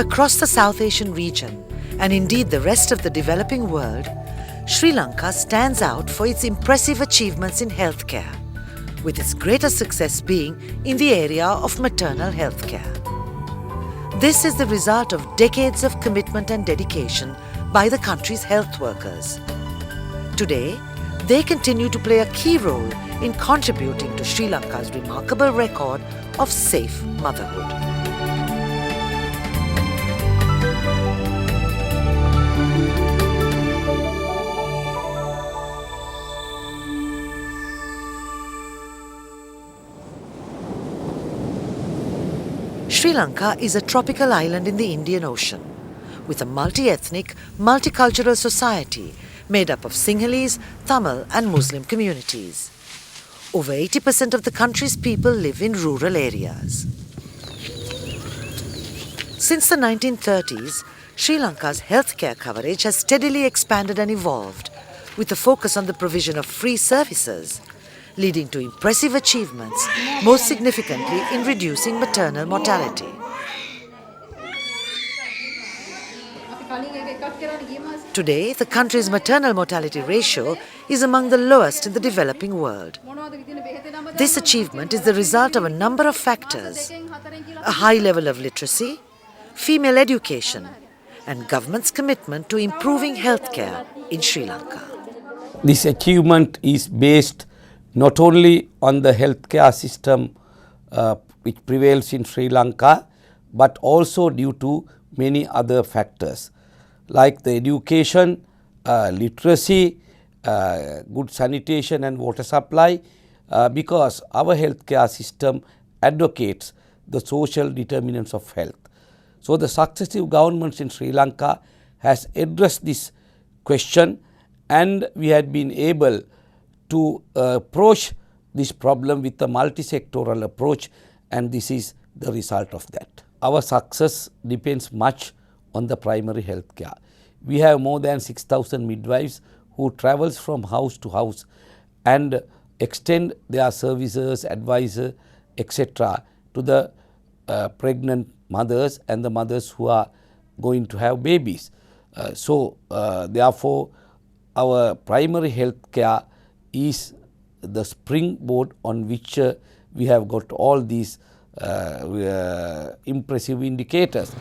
Across the South Asian region, and indeed the rest of the developing world, Sri Lanka stands out for its impressive achievements in healthcare, with its greatest success being in the area of maternal healthcare. This is the result of decades of commitment and dedication by the country's health workers. Today, they continue to play a key role in contributing to Sri Lanka's remarkable record of safe motherhood. Sri Lanka is a tropical island in the Indian Ocean, with a multi-ethnic, multicultural society made up of Sinhalese, Tamil and Muslim communities. Over 80% of the country's people live in rural areas. Since the 1930s, Sri Lanka's healthcare coverage has steadily expanded and evolved, with a focus on the provision of free services, leading to impressive achievements, most significantly in reducing maternal mortality. Today, the country's maternal mortality ratio is among the lowest in the developing world. This achievement is the result of a number of factors: a high level of literacy, female education, and government's commitment to improving healthcare in Sri Lanka. This achievement is based not only on the healthcare system which prevails in Sri Lanka, but also due to many other factors like the education, literacy, good sanitation and water supply, because our healthcare system advocates the social determinants of health. So the successive governments in Sri Lanka has addressed this question, and we had been able to approach this problem with a multi-sectoral approach, and this is the result of that. Our success depends much on the primary health care. We have more than 6,000 midwives who travels from house to house and extend their services, advisor, etc. to the pregnant mothers and the mothers who are going to have babies. Therefore, our primary health care is the springboard on which we have got all these impressive indicators.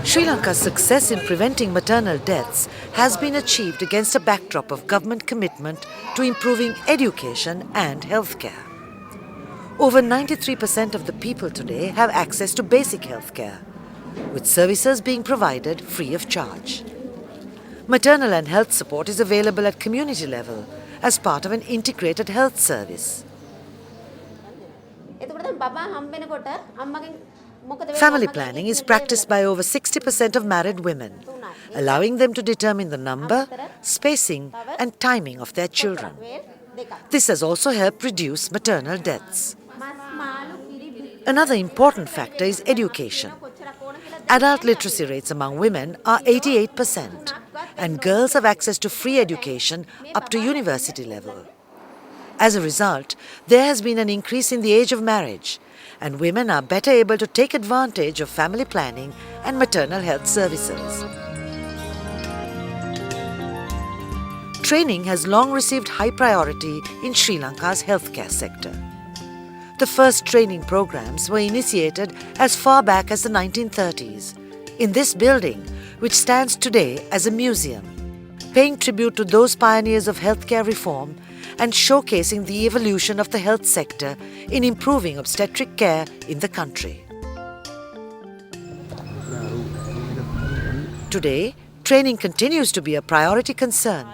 Sri Lanka's success in preventing maternal deaths has been achieved against a backdrop of government commitment to improving education and healthcare. Over 93% of the people today have access to basic healthcare, with services being provided free of charge. Maternal and health support is available at community level as part of an integrated health service. Family planning is practiced by over 60% of married women, allowing them to determine the number, spacing and timing of their children. This has also helped reduce maternal deaths. Another important factor is education. Adult literacy rates among women are 88%, and girls have access to free education up to university level. As a result, there has been an increase in the age of marriage, and women are better able to take advantage of family planning and maternal health services. Training has long received high priority in Sri Lanka's healthcare sector. The first training programs were initiated as far back as the 1930s in this building, which stands today as a museum, paying tribute to those pioneers of healthcare reform and showcasing the evolution of the health sector in improving obstetric care in the country. Today, training continues to be a priority concern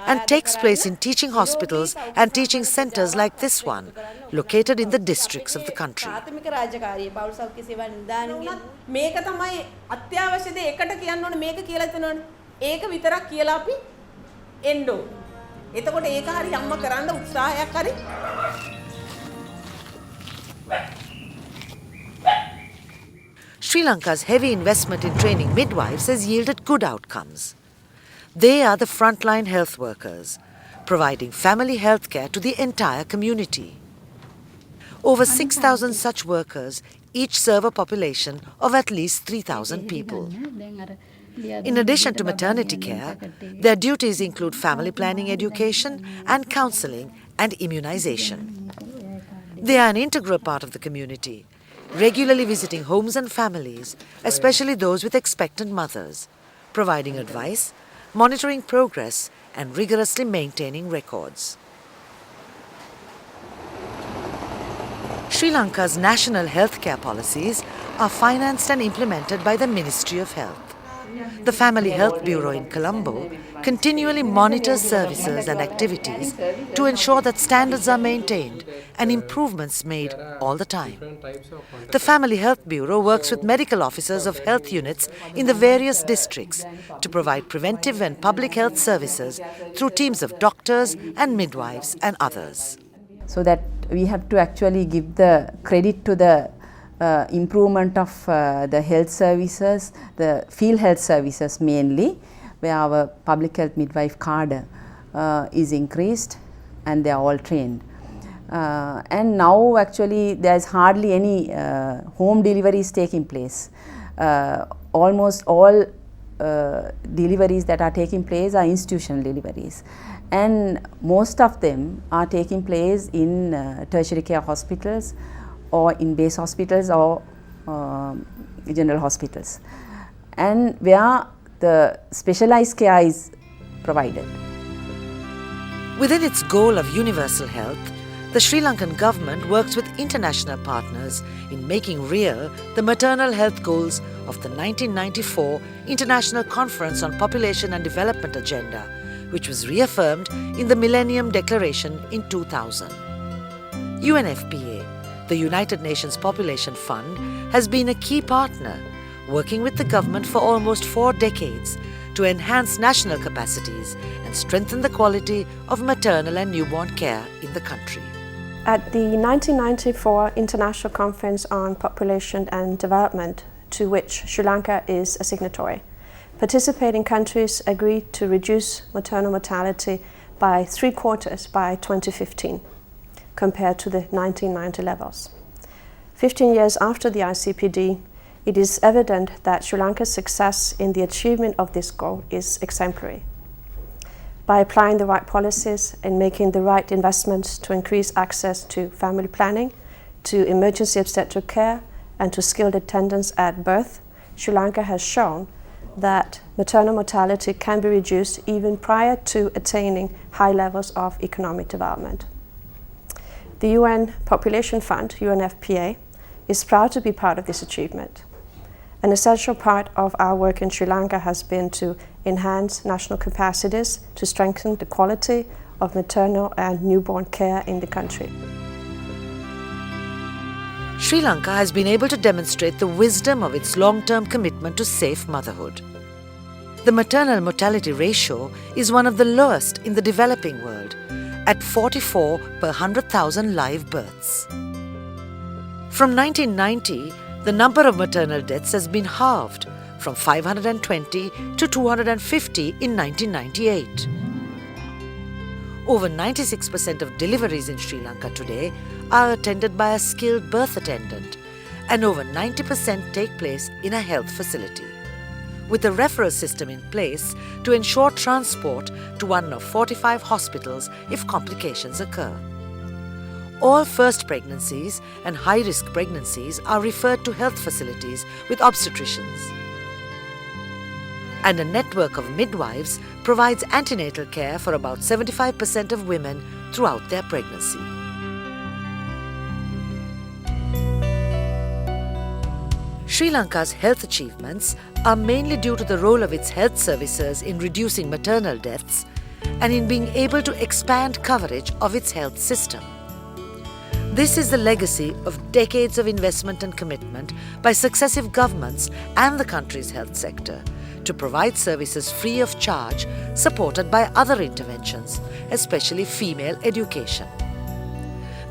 and takes place in teaching hospitals and teaching centres like this one, located in the districts of the country. Sri Lanka's heavy investment in training midwives has yielded good outcomes. They are the frontline health workers, providing family health care to the entire community. Over 6,000 such workers each serve a population of at least 3,000 people. In addition to maternity care, their duties include family planning education and counseling and immunization. They are an integral part of the community, regularly visiting homes and families, especially those with expectant mothers, providing advice, monitoring progress, and rigorously maintaining records. Sri Lanka's national healthcare policies are financed and implemented by the Ministry of Health. The Family Health Bureau in Colombo continually monitors services and activities to ensure that standards are maintained and improvements made all the time. The Family Health Bureau works with medical officers of health units in the various districts to provide preventive and public health services through teams of doctors and midwives and others. So that we have to actually give the credit to the improvement of the health services, the field health services mainly, where our public health midwife cadre is increased and they are all trained. And now actually there is hardly any home deliveries taking place. Almost all deliveries that are taking place are institutional deliveries, and most of them are taking place in tertiary care hospitals or in base hospitals or general hospitals, and where the specialized care is provided. Within its goal of universal health, the Sri Lankan government works with international partners in making real the maternal health goals of the 1994 International Conference on Population and Development Agenda, which was reaffirmed in the Millennium Declaration in 2000. UNFPA, the United Nations Population Fund, has been a key partner, working with the government for almost 4 decades to enhance national capacities and strengthen the quality of maternal and newborn care in the country. At the 1994 International Conference on Population and Development, to which Sri Lanka is a signatory, participating countries agreed to reduce maternal mortality by 3/4 by 2015, compared to the 1990 levels. 15 years after the ICPD, it is evident that Sri Lanka's success in the achievement of this goal is exemplary. By applying the right policies and making the right investments to increase access to family planning, to emergency obstetric care, and to skilled attendance at birth, Sri Lanka has shown that maternal mortality can be reduced even prior to attaining high levels of economic development. The UN Population Fund, UNFPA, is proud to be part of this achievement. An essential part of our work in Sri Lanka has been to enhance national capacities to strengthen the quality of maternal and newborn care in the country. Sri Lanka has been able to demonstrate the wisdom of its long-term commitment to safe motherhood. The maternal mortality ratio is one of the lowest in the developing world, at 44 per 100,000 live births. From 1990, the number of maternal deaths has been halved, from 520 to 250 in 1998. Over 96% of deliveries in Sri Lanka today are attended by a skilled birth attendant, and over 90% take place in a health facility, with a referral system in place to ensure transport to one of 45 hospitals if complications occur. All first pregnancies and high-risk pregnancies are referred to health facilities with obstetricians. And a network of midwives provides antenatal care for about 75% of women throughout their pregnancy. Sri Lanka's health achievements are mainly due to the role of its health services in reducing maternal deaths and in being able to expand coverage of its health system. This is the legacy of decades of investment and commitment by successive governments and the country's health sector to provide services free of charge, supported by other interventions, especially female education.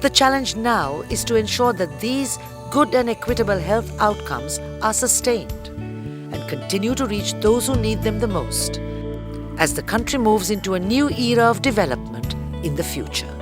The challenge now is to ensure that these good and equitable health outcomes are sustained and continue to reach those who need them the most, as the country moves into a new era of development in the future.